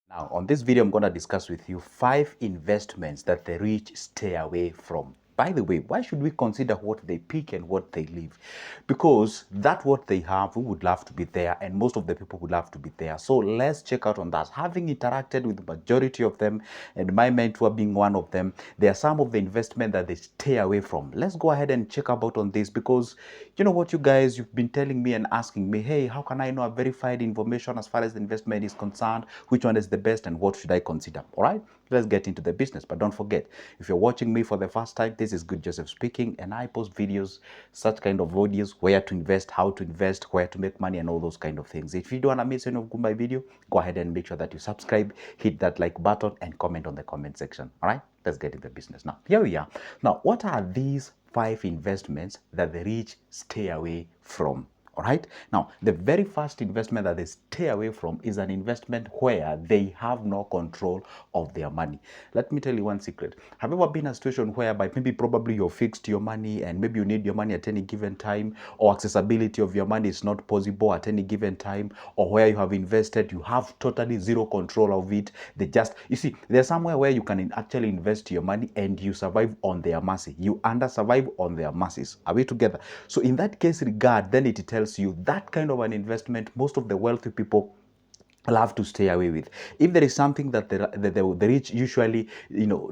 Now, on this video, I'm going to discuss with you 5 investments that the rich stay away from. By the way, why should we consider what they pick and what they leave? Because that what they have, we would love to be there, and most of the people would love to be there. So let's check out on that. Having interacted with the majority of them, and my mentor being one of them, there are some of the investment that they stay away from. Let's go ahead and check out on this because you know what, you guys, you've been telling me and asking me, hey, how can I know a verified information as far as the investment is concerned? Which one is the best and what should I consider? All right, let's get into the business. But don't forget, if you're watching me for the first time, this is Good Joseph speaking, and I post videos, such kind of videos, where to invest, how to invest, where to make money, and all those kind of things. If you don't want to miss any of my video, go ahead and make sure that you subscribe, hit that like button, and comment on the comment section. All right, let's get into the business now. Here we are. Now, what are these 5 investments that the rich stay away from? All right. Now, the very first investment that they stay away from is an investment where they have no control of their money. Let me tell you one secret. Have you ever been in a situation whereby maybe probably you're fixed your money and maybe you need your money at any given time, or accessibility of your money is not possible at any given time, or where you have invested, you have totally zero control of it. You see, there's somewhere where you can actually invest your money and you survive on their mercy. You under survive on their mercies. Are we together? So in that case regard, then it tells you that kind of an investment, most of the wealthy people love to stay away with. If there is something that the rich usually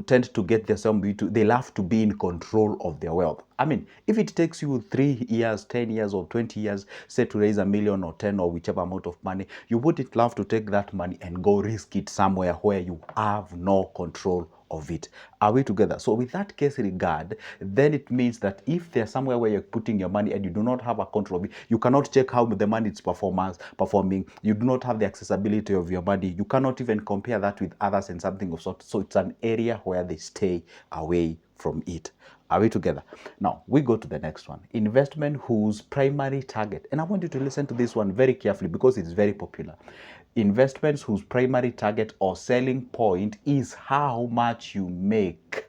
tend to get themselves into, they love to be in control of their wealth. I mean, if it takes you 3 years, 10 years, or 20 years, say, to raise $1 million or 10 or whichever amount of money, you wouldn't love to take that money and go risk it somewhere where you have no control of it. Are we together? So with that case regard, then it means that if there's somewhere where you're putting your money and you do not have a control of it, you cannot check how the money is performing, you do not have the accessibility of your money, you cannot even compare that with others and something of sort. So it's an area where they stay away from it. Are we together? Now, we go to the next one. Investment whose primary target, and I want you to listen to this one very carefully because it's very popular. Investments whose primary target or selling point is how much you make,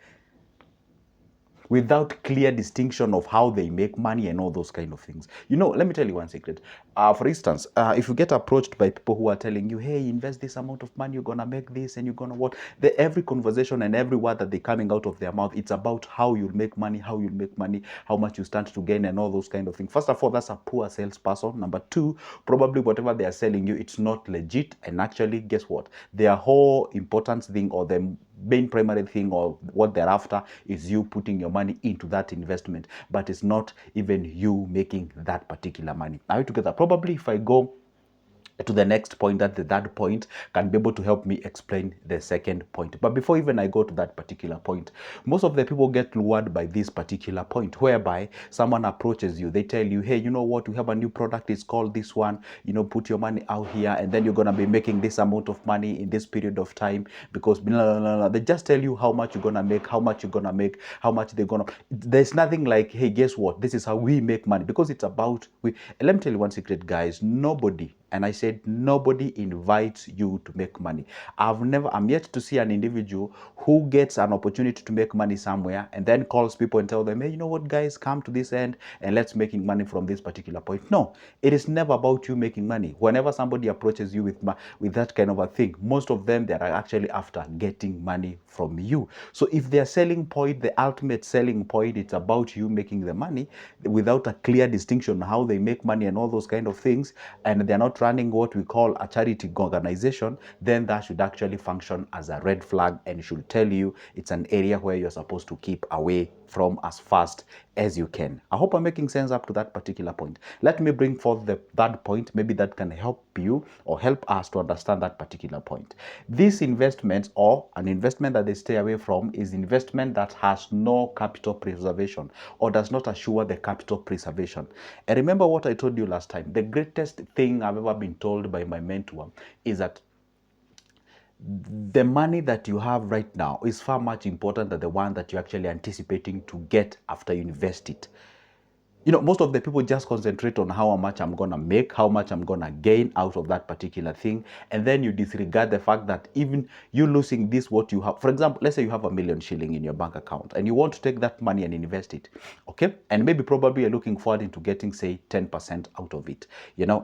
without clear distinction of how they make money and all those kind of things. Let me tell you one secret. For instance, if you get approached by people who are telling you, hey, invest this amount of money, you're going to make this and you're going to what, every conversation and every word that they're coming out of their mouth, it's about how you'll make money, how much you stand to gain and all those kind of things. First of all, that's a poor salesperson. Number two, probably whatever they are selling you, it's not legit. And actually, guess what? Their whole important thing, or the main primary thing, or what they're after, is you putting your money into that investment, but it's not even you making that particular money. Are you together? Probably if I go to the next point, that the third point can be able to help me explain the second point. But before even I go to that particular point, most of the people get lured by this particular point, whereby someone approaches you, they tell you, hey, you know what, we have a new product, it's called this one, put your money out here and then you're going to be making this amount of money in this period of time, because blah, blah, blah, blah. They just tell you how much you're going to make, how much they're going to. There's nothing like, hey, guess what, this is how we make money, because it's about let me tell you one secret, guys. Nobody, and I said nobody, invites you to make money. I'm yet to see an individual who gets an opportunity to make money somewhere and then calls people and tell them, hey, you know what, guys, come to this end and let's making money from this particular point. No, it is never about you making money. Whenever somebody approaches you with that kind of a thing, most of them, they are actually after getting money from you. So if their selling point, the ultimate selling point, it's about you making the money without a clear distinction on how they make money and all those kind of things, and they're not running what we call a charity organization, then that should actually function as a red flag and should tell you it's an area where you're supposed to keep away from as fast as you can. I hope I'm making sense up to that particular point. Let me bring forth the third point. Maybe that can help you or help us to understand that particular point. These investments, or an investment that they stay away from, is investment that has no capital preservation or does not assure the capital preservation. And remember what I told you last time. The greatest thing I've ever been told by my mentor is that the money that you have right now is far much important than the one that you're actually anticipating to get after you invest it. Most of the people just concentrate on how much I'm going to make, how much I'm going to gain out of that particular thing. And then you disregard the fact that even you losing this, what you have, for example, let's say you have $1 million shilling in your bank account and you want to take that money and invest it. Okay. And maybe probably you're looking forward into getting, say, 10% out of it,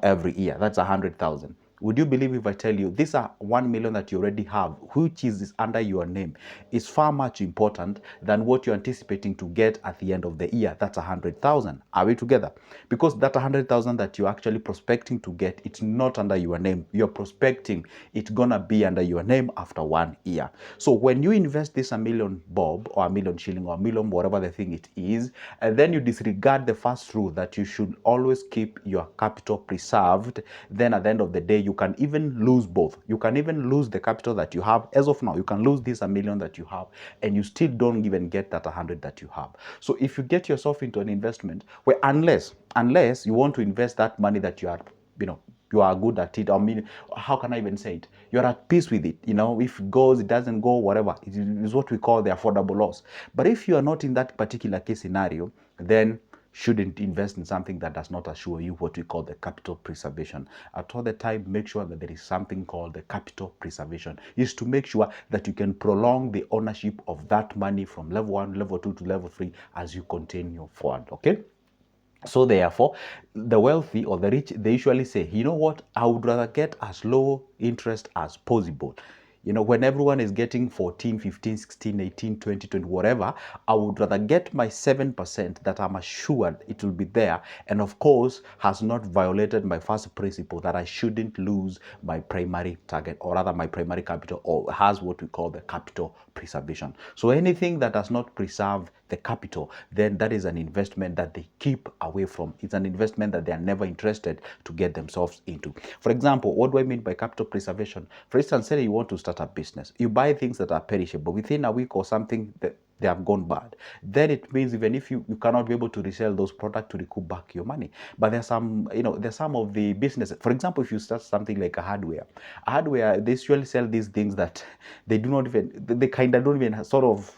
every year. That's 100,000. Would you believe if I tell you these are 1 million that you already have, which is under your name, is far much important than what you're anticipating to get at the end of the year? That's 100,000. Are we together? Because that 100,000 that you're actually prospecting to get, it's not under your name. You're prospecting, it's gonna be under your name after 1 year. So when you invest this 1 million bob or 1 million shilling or 1 million, whatever the thing it is, and then you disregard the first rule that you should always keep your capital preserved, then at the end of the day, you can even lose both. You can even lose the capital that you have. As of now, you can lose this 1 million that you have, and you still don't even get that 100 that you have. So if you get yourself into an investment where unless you want to invest that money that you are, you are good at it. I mean, how can I even say it? You're at peace with it. If it goes, it doesn't go, whatever. It is what we call the affordable loss. But if you are not in that particular case scenario, then shouldn't invest in something that does not assure you what we call the capital preservation. At all the time, make sure that there is something called the capital preservation. Is to make sure that you can prolong the ownership of that money from level 1, level 2 to level 3 as you continue forward. Okay? So therefore, the wealthy or the rich, they usually say, you know what, I would rather get as low interest as possible. When everyone is getting 14, 15, 16, 18, 20, 20, whatever, I would rather get my 7% that I'm assured it will be there, and of course has not violated my first principle that I shouldn't lose my primary target, or rather my primary capital, or has what we call the capital preservation. So anything that does not preserve the capital, then that is an investment that they keep away from. It's an investment that they are never interested to get themselves into. For example, what do I mean by capital preservation? For instance, say you want to start a business. You buy things that are perishable. Within a week or something, they have gone bad. Then it means even if you cannot be able to resell those products to recoup back your money. But there's some, there's some of the businesses. For example, if you start something like a hardware, they usually sell these things that they do not even, they kind of don't even sort of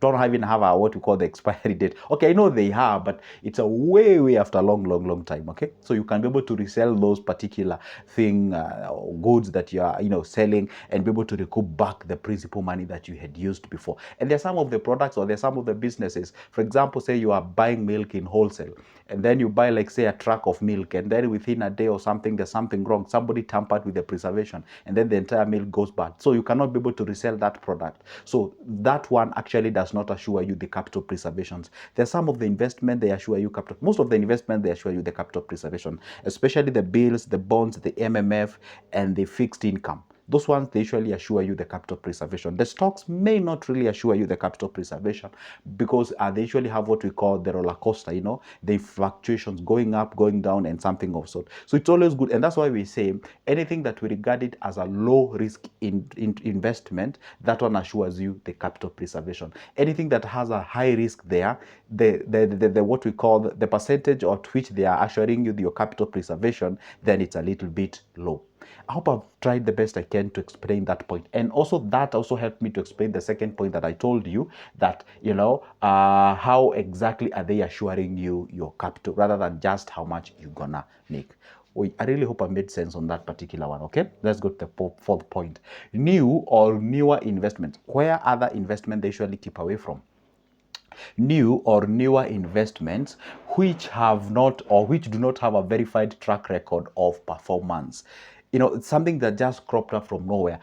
don't even have what we call the expiry date. Okay, I know they have, but it's a way after a long time. Okay, so you can be able to resell those particular goods that you are selling, and be able to recoup back the principal money that you had used before. And there's some of the products, or there's some of the businesses. For example, say you are buying milk in wholesale, and then you buy, like, say, a truck of milk, and then within a day or something, there's something wrong. Somebody tampered with the preservation, and then the entire milk goes bad. So you cannot be able to resell that product. So that one actually does not assure you the capital preservations. There's some of the investment they assure you capital. Most of the investment they assure you the capital preservation, especially the bills, the bonds, the MMF, and the fixed income. Those ones, they usually assure you the capital preservation. The stocks may not really assure you the capital preservation, because they usually have what we call the roller coaster, the fluctuations going up, going down, and something of sort. So it's always good. And that's why we say anything that we regard it as a low risk investment, that one assures you the capital preservation. Anything that has a high risk there, the what we call the percentage at which they are assuring you your capital preservation, then it's a little bit low. I hope I've tried the best I can to explain that point. And also that also helped me to explain the second point that I told you, that, how exactly are they assuring you your capital rather than just how much you're gonna make. I really hope I made sense on that particular one. Okay, let's go to the fourth point. New or newer investments. Where other investment they usually keep away from? New or newer investments which have not, or which do not have a verified track record of performance. It's something that just cropped up from nowhere.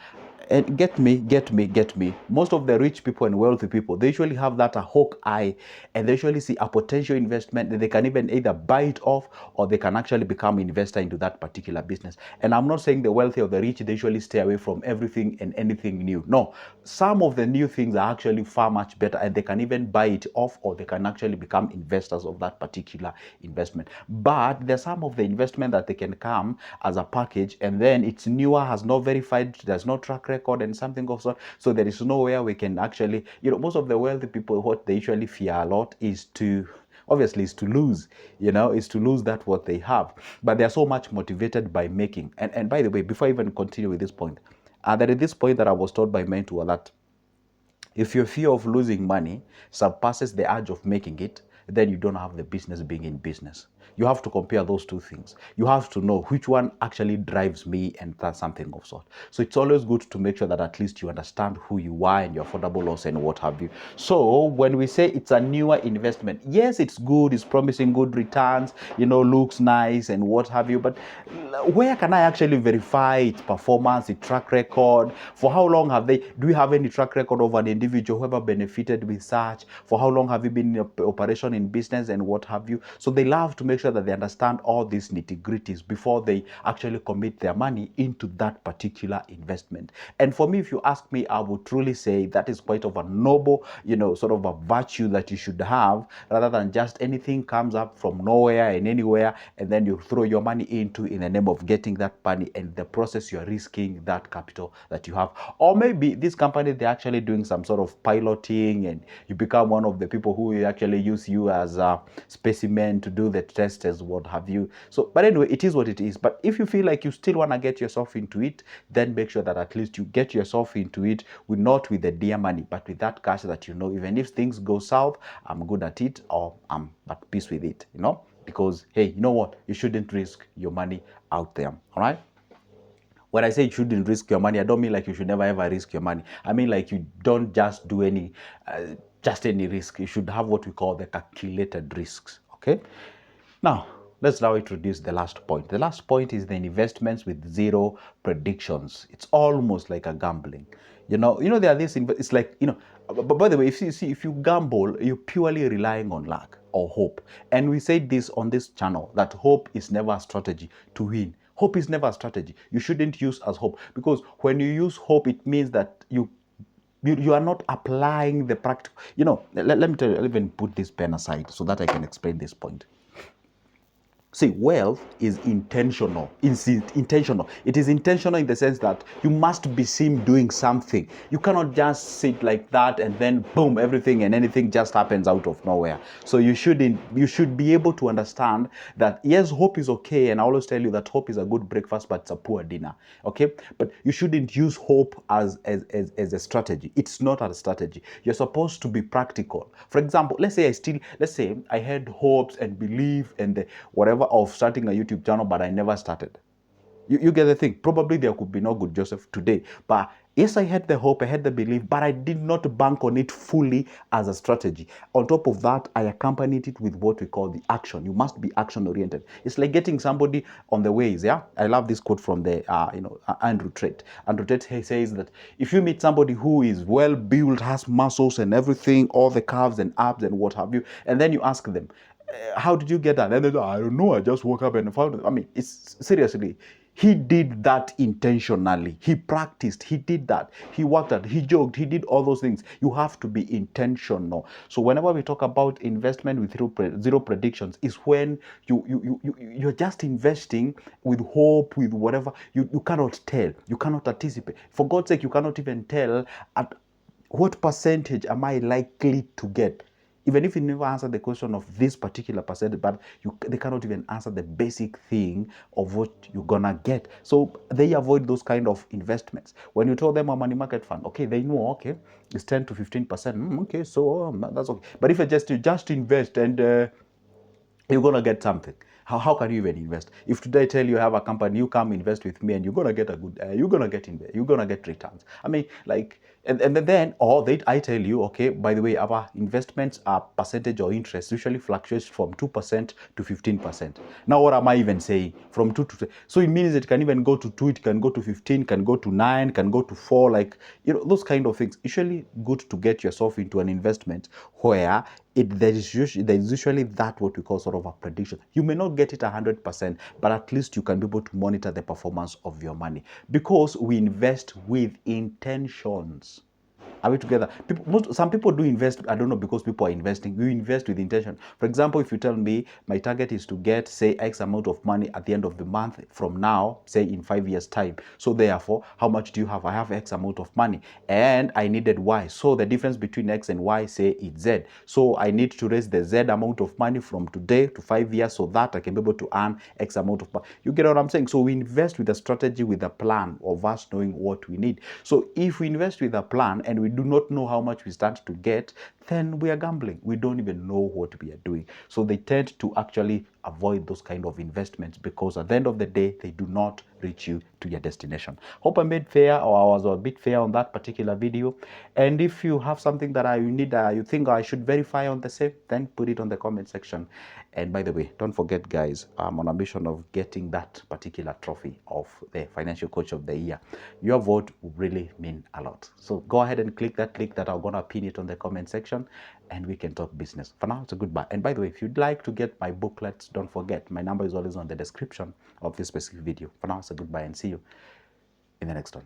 And get me. Most of the rich people and wealthy people, they usually have that a hawk eye, and they usually see a potential investment that they can even either buy it off, or they can actually become investor into that particular business. And I'm not saying the wealthy or the rich, they usually stay away from everything and anything new. No, some of the new things are actually far much better, and they can even buy it off, or they can actually become investors of that particular investment. But there's some of the investment that they can come as a package, and then it's newer, has no verified, there's no track record, and something of sort. So there is nowhere we can actually, most of the wealthy people, what they usually fear a lot is to lose, is to lose that what they have. But they're so much motivated by making. And by the way, before I even continue with this point, there is this point that I was told by mentor, that if your fear of losing money surpasses the urge of making it, then you don't have the business being in business. You have to compare those two things. You have to know which one actually drives me and that's something of sort. So it's always good to make sure that at least you understand who you are and your affordable loss and what have you. So when we say it's a newer investment, yes, it's good, it's promising good returns, looks nice and what have you, but where can I actually verify its performance, its track record? For how long do we have any track record of an individual who ever benefited with such? For how long have you been in operation in business and what have you? So they love to make sure that they understand all these nitty-gritties before they actually commit their money into that particular investment. And for me, if you ask me, I would truly say that is quite of a noble, sort of a virtue that you should have, rather than just anything comes up from nowhere and anywhere, and then you throw your money into in the name of getting that money, and the process you're risking that capital that you have. Or maybe this company, they're actually doing some sort of piloting, and you become one of the people who actually use you as a specimen to do the test as what have you. So, but anyway, it is what it is. But if you feel like you still want to get yourself into it, then make sure that at least you get yourself into it, not with the dear money, but with that cash that even if things go south, I'm good at it, or I'm at peace with it, because hey, you know what, you shouldn't risk your money out there. All right. When I say you shouldn't risk your money, I don't mean like you should never ever risk your money. I mean like you don't just do any risk. You should have what we call the calculated risks. Okay. Now let's now introduce the last point. The last point is the investments with zero predictions. It's almost like a gambling. There are these. It's like But by the way, if you gamble, you're purely relying on luck or hope. And we said this on this channel that hope is never a strategy to win. Hope is never a strategy. You shouldn't use as hope, because when you use hope, it means that you are not applying the practical. Let me tell you. I'll even put this pen aside so that I can explain this point. See, wealth is intentional. It's intentional. It is intentional in the sense that you must be seen doing something. You cannot just sit like that and then boom, everything and anything just happens out of nowhere. So you should be able to understand that yes, hope is okay, and I always tell you that hope is a good breakfast, but it's a poor dinner. Okay, but you shouldn't use hope as a strategy. It's not a strategy. You're supposed to be practical. For example, let's say I had hopes and belief and whatever of starting a YouTube channel, but I never started. You get the thing. Probably there could be no Good Joseph today, but yes, I had the hope, I had the belief, but I did not bank on it fully as a strategy. On top of that, I accompanied it with what we call the action. You must be action oriented. It's like getting somebody on the ways. Yeah, I love this quote from the Andrew Tate. Andrew Tate says that if you meet somebody who is well built, has muscles and everything, all the calves and abs and what have you, and then you ask them, how did you get that? And they say, I don't know, I just woke up and found it. I mean, it's seriously. He did that intentionally. He practiced. He did that. He worked at. He joked. He did all those things. You have to be intentional. So whenever we talk about investment with zero predictions, is when you're just investing with hope, with whatever. You cannot tell. You cannot anticipate. For God's sake, you cannot even tell at what percentage am I likely to get. Even if you never answer the question of this particular percentage, but they cannot even answer the basic thing of what you're gonna get. So they avoid those kind of investments. When you tell them a money market fund, okay, they know, okay, it's 10 to 15%. Okay, so that's okay. But if you just invest and you're gonna get something. How can you even invest? If today I tell you I have a company, you come invest with me, and you're gonna get you're gonna get returns. I mean, like, and then I tell you, okay, by the way, our investments are percentage or interest usually fluctuates from 2% to 15%. Now, what am I even saying? From 2 to, so it means it can even go to 2, it can go to 15, can go to 9, can go to 4, like, those kind of things. Usually good to get yourself into an investment where there is usually that what we call sort of a prediction. You may not get it 100%, but at least you can be able to monitor the performance of your money, because we invest with intentions. Are we together? Some people do invest, I don't know, because people are investing. You invest with intention. For example, if you tell me my target is to get, say, X amount of money at the end of the month from now, say in 5 years' time. So therefore, how much do you have? I have X amount of money and I needed Y. So the difference between X and Y, say it's Z. So I need to raise the Z amount of money from today to 5 years so that I can be able to earn X amount of money. You get what I'm saying? So we invest with a strategy, with a plan of us knowing what we need. So if we invest with a plan and we do not know how much we start to get, then we are gambling. We don't even know what we are doing. So they tend to actually avoid those kind of investments, because at the end of the day, they do not reach you to your destination. Hope I made fair, or I was a bit fair on that particular video. And if you have something that you think I should verify on the same, then put it on the comment section. And by the way, don't forget, guys, I'm on a mission of getting that particular trophy of the Financial Coach of the Year. Your vote will really mean a lot. So go ahead and click that link that I'm going to pin it on the comment section, and we can talk business. For now, it's a goodbye. And by the way, if you'd like to get my booklets, don't forget, my number is always on the description of this specific video. For now, it's a goodbye, and see you in the next one.